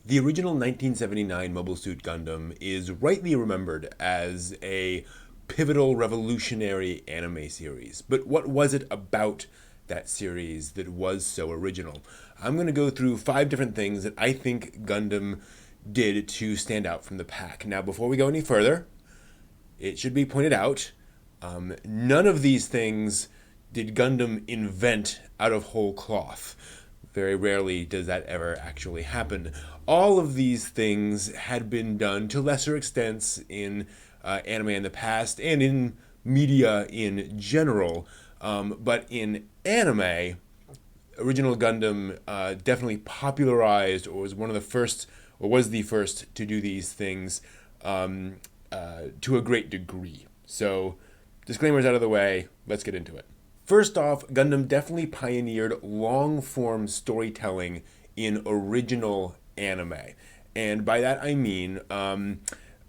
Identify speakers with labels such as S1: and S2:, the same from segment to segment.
S1: The original 1979 Mobile Suit Gundam is rightly remembered as a pivotal revolutionary anime series. But what was it about that series that was so original? I'm going to go through 5 different things that I think Gundam did to stand out from the pack. Now, before we go any further, it should be pointed out none of these things did Gundam invent out of whole cloth. Very rarely does that ever actually happen. All of these things had been done to lesser extents in anime in the past and in media in general. But in anime, original Gundam definitely popularized or was one of the first or was the first to do these things to a great degree. So, disclaimers out of the way, let's get into it. First off, Gundam definitely pioneered long-form storytelling in original anime. And by that I mean,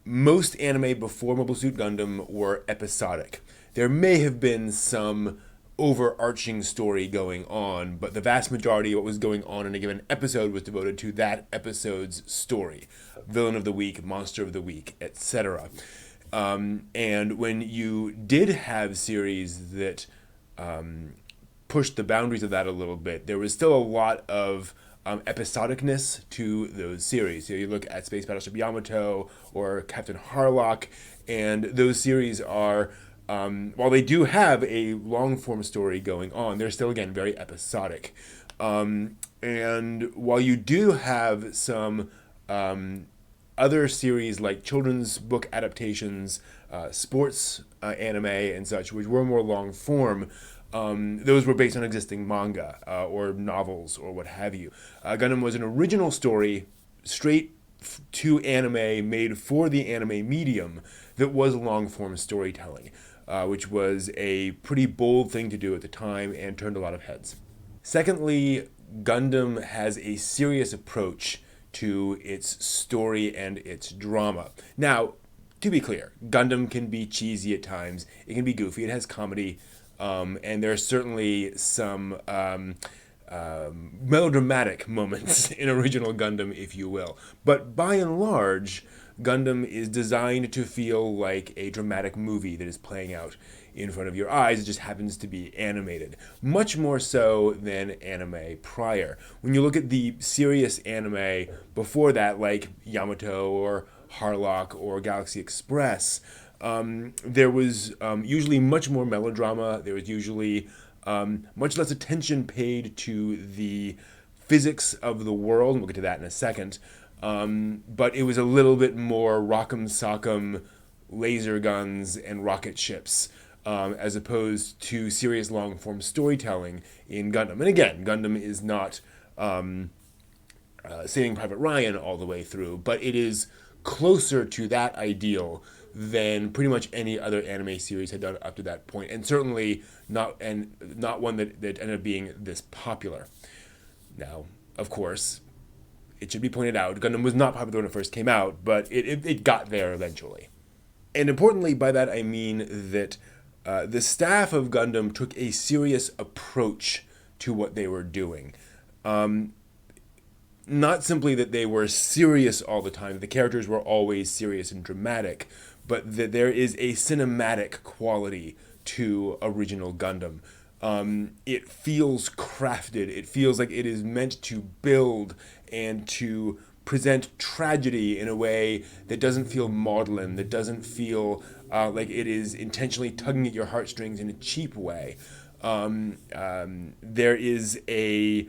S1: most anime before Mobile Suit Gundam were episodic. There may have been some overarching story going on, but the vast majority of what was going on in a given episode was devoted to that episode's story. Villain of the week, monster of the week, etc. And when you did have series that pushed the boundaries of that a little bit, there was still a lot of episodicness to those series. So you look at Space Battleship Yamato or Captain Harlock, and those series are, while they do have a long-form story going on, they're still, again, very episodic. And while you do have some other series like children's book adaptations, sports anime and such, which were more long form, those were based on existing manga or novels or what have you. Gundam was an original story, straight to anime, made for the anime medium, that was long form storytelling, which was a pretty bold thing to do at the time and turned a lot of heads. Secondly, Gundam has a serious approach to its story and its drama. Now, to be clear, Gundam can be cheesy at times. It can be goofy. It has comedy. And there are certainly some melodramatic moments in original Gundam, if you will. But by and large, Gundam is designed to feel like a dramatic movie that is playing out in front of your eyes. It just happens to be animated. Much more so than anime prior. When you look at the serious anime before that, like Yamato or Harlock or Galaxy Express, there was usually much more melodrama. There was usually much less attention paid to the physics of the world, and we'll get to that in a second. But it was a little bit more rock'em sock'em, laser guns and rocket ships, as opposed to serious long-form storytelling in Gundam. And again, Gundam is not Saving Private Ryan all the way through, but it is closer to that ideal than pretty much any other anime series had done up to that point, and certainly not one that ended up being this popular. Now, of course, it should be pointed out, Gundam was not popular when it first came out, but it got there eventually. And importantly, by that I mean that the staff of Gundam took a serious approach to what they were doing. Not simply that they were serious all the time, the characters were always serious and dramatic, but that there is a cinematic quality to original Gundam. It feels crafted. It feels like it is meant to build and to present tragedy in a way that doesn't feel maudlin, that doesn't feel like it is intentionally tugging at your heartstrings in a cheap way. There is a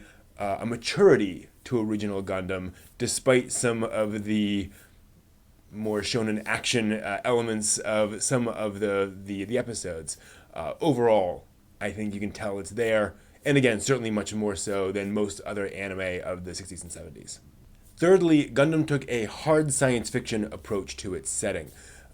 S1: maturity to original Gundam, despite some of the more shonen action elements of some of the episodes. Overall, I think you can tell it's there, and again, certainly much more so than most other anime of the 60s and 70s. Thirdly, Gundam took a hard science fiction approach to its setting.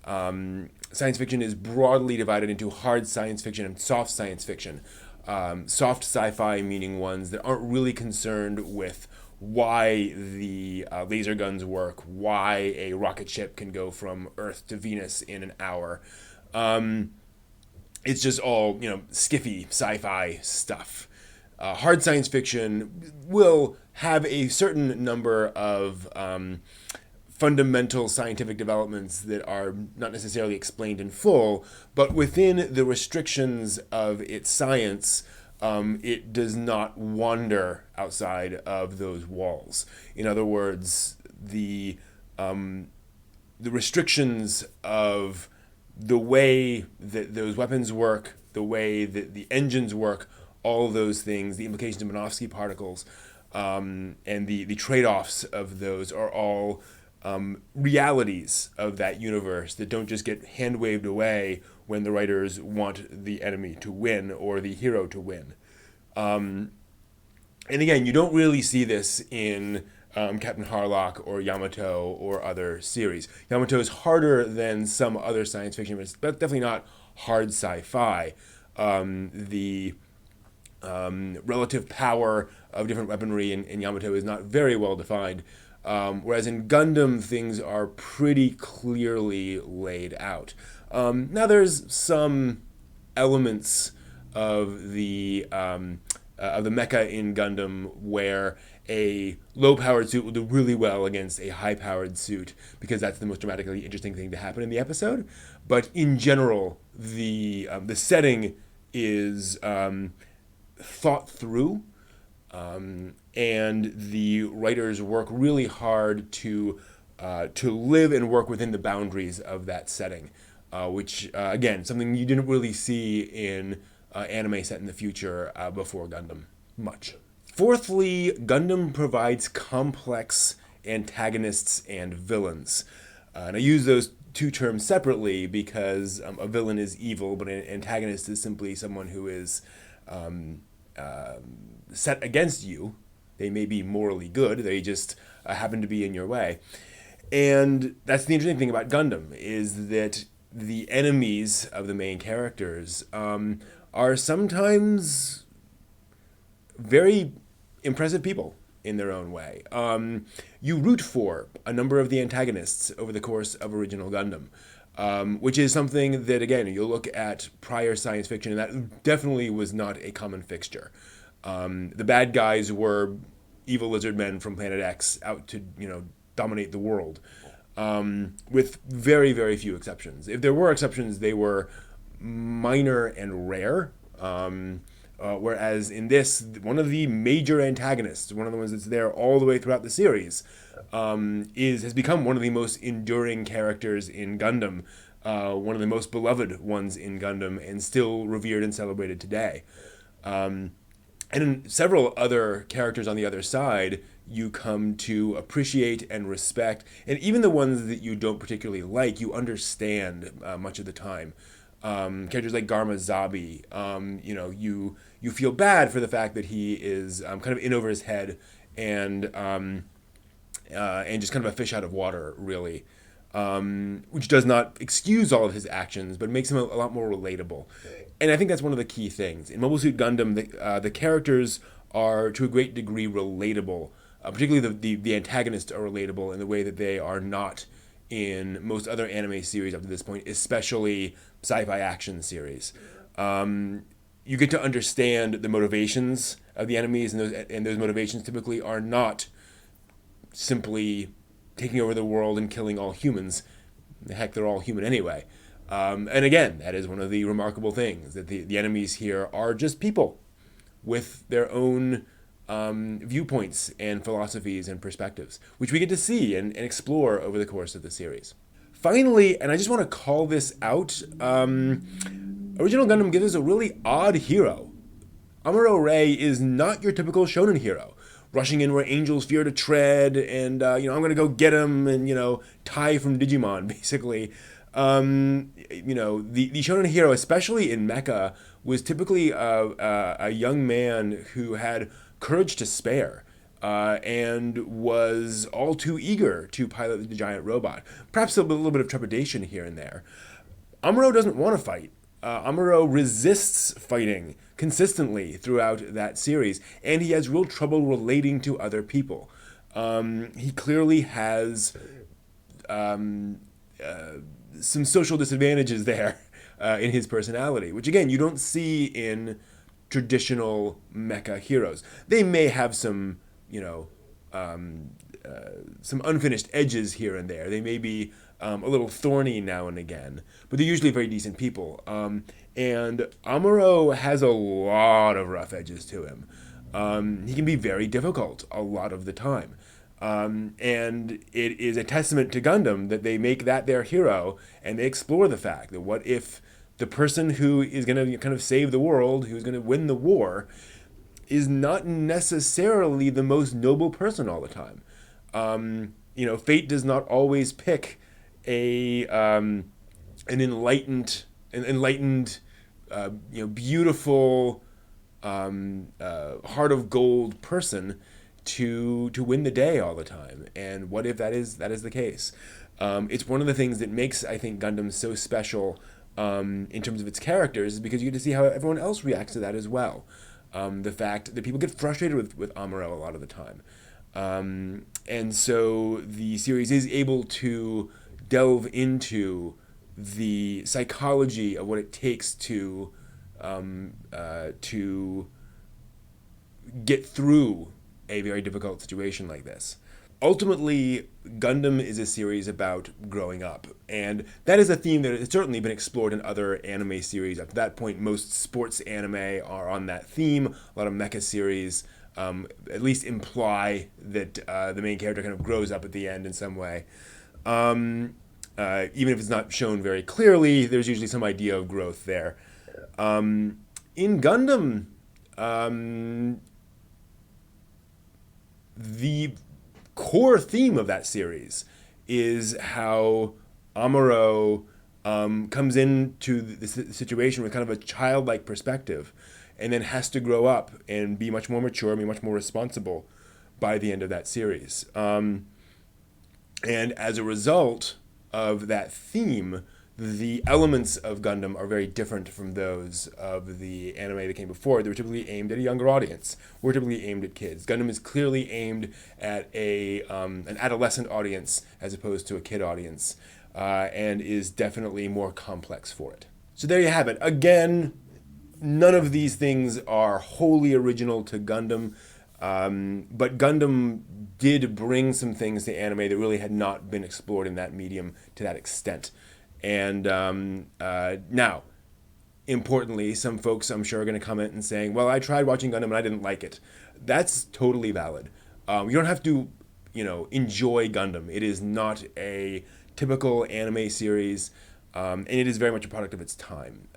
S1: Science fiction is broadly divided into hard science fiction and soft science fiction. Soft sci-fi meaning ones that aren't really concerned with why the laser guns work, why a rocket ship can go from Earth to Venus in an hour. It's just all, skiffy sci-fi stuff. Hard science fiction will have a certain number of fundamental scientific developments that are not necessarily explained in full, but within the restrictions of its science, it does not wander outside of those walls. In other words, the restrictions of the way that those weapons work, the way that the engines work, all those things, the implications of Minovsky particles, and the trade-offs of those are all realities of that universe that don't just get hand-waved away when the writers want the enemy to win or the hero to win. And again, you don't really see this in Captain Harlock or Yamato or other series. Yamato is harder than some other science fiction, but it's definitely not hard sci-fi. The relative power of different weaponry in Yamato is not very well defined, whereas in Gundam, things are pretty clearly laid out. Now, there's some elements of the mecha in Gundam where a low-powered suit will do really well against a high-powered suit because that's the most dramatically interesting thing to happen in the episode. But in general, the setting is thought through, and the writers work really hard to live and work within the boundaries of that setting, which again, something you didn't really see in anime set in the future before Gundam much. Fourthly, Gundam provides complex antagonists and villains. And I use those two terms separately because a villain is evil, but an antagonist is simply someone who is set against you. They may be morally good, they just happen to be in your way. And that's the interesting thing about Gundam, is that the enemies of the main characters are sometimes very impressive people in their own way. You root for a number of the antagonists over the course of original Gundam, which is something that, again, you'll look at prior science fiction, and that definitely was not a common fixture. The bad guys were evil lizard men from Planet X out to, dominate the world, with very, very few exceptions. If there were exceptions, they were minor and rare. Whereas in this, one of the major antagonists, one of the ones that's there all the way throughout the series, has become one of the most enduring characters in Gundam, one of the most beloved ones in Gundam, and still revered and celebrated today. And in several other characters on the other side, you come to appreciate and respect, and even the ones that you don't particularly like, you understand much of the time. Characters like Garma Zabi, you feel bad for the fact that he is kind of in over his head and just kind of a fish out of water, really, which does not excuse all of his actions, but makes him a lot more relatable. And I think that's one of the key things. In Mobile Suit Gundam, the characters are to a great degree relatable, particularly the antagonists are relatable in the way that they are not in most other anime series up to this point, especially sci-fi action series. You get to understand the motivations of the enemies, and those motivations typically are not simply taking over the world and killing all humans. Heck, they're all human anyway. And again, that is one of the remarkable things, that the enemies here are just people with their own viewpoints and philosophies and perspectives, which we get to see and explore over the course of the series. Finally, and I just want to call this out, original Gundam gives us a really odd hero. Amuro Ray is not your typical shonen hero, rushing in where angels fear to tread, and I'm going to go get him, and Tai from Digimon, basically. The shonen hero, especially in mecha, was typically a young man who had courage to spare, and was all too eager to pilot the giant robot. Perhaps a little bit of trepidation here and there. Amuro doesn't want to fight. Amuro resists fighting consistently throughout that series, and he has real trouble relating to other people. He clearly has some social disadvantages there in his personality, which again, you don't see in traditional mecha heroes. They may have some, some unfinished edges here and there. They may be a little thorny now and again, but they're usually very decent people. And Amuro has a lot of rough edges to him. He can be very difficult a lot of the time. And it is a testament to Gundam that they make that their hero, and they explore the fact that what if the person who is going to kind of save the world, who's going to win the war, is not necessarily the most noble person all the time. Fate does not always pick an enlightened, beautiful, heart of gold person to win the day all the time. And what if that is the case? It's one of the things that makes, I think, Gundam so special in terms of its characters, is because you get to see how everyone else reacts to that as well. The fact that people get frustrated with Amuro a lot of the time. And so the series is able to delve into the psychology of what it takes to get through a very difficult situation like this. Ultimately, Gundam is a series about growing up, and that is a theme that has certainly been explored in other anime series. Up to that point, most sports anime are on that theme. A lot of mecha series at least imply that the main character kind of grows up at the end in some way. Even if it's not shown very clearly, there's usually some idea of growth there. In Gundam, the core theme of that series is how Amuro comes into the situation with kind of a childlike perspective, and then has to grow up and be much more mature, be much more responsible by the end of that series. And as a result of that theme, the elements of Gundam are very different from those of the anime that came before. They were typically aimed at a younger audience. We're typically aimed at kids. Gundam is clearly aimed at an adolescent audience as opposed to a kid audience, and is definitely more complex for it. So there you have it. Again, none of these things are wholly original to Gundam, but Gundam did bring some things to anime that really had not been explored in that medium to that extent. And now, importantly, some folks I'm sure are going to comment and saying, well, I tried watching Gundam and I didn't like it. That's totally valid. You don't have to, enjoy Gundam. It is not a typical anime series, and it is very much a product of its time.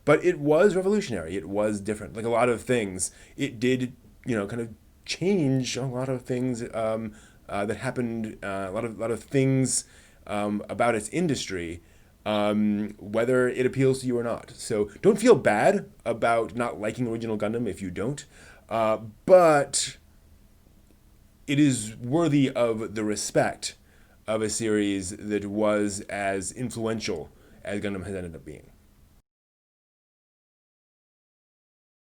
S1: But it was revolutionary. It was different. Like a lot of things, it did, kind of change a lot of things that happened, a lot of things about its industry, whether it appeals to you or not. So don't feel bad about not liking original Gundam if you don't, but it is worthy of the respect of a series that was as influential as Gundam has ended up being.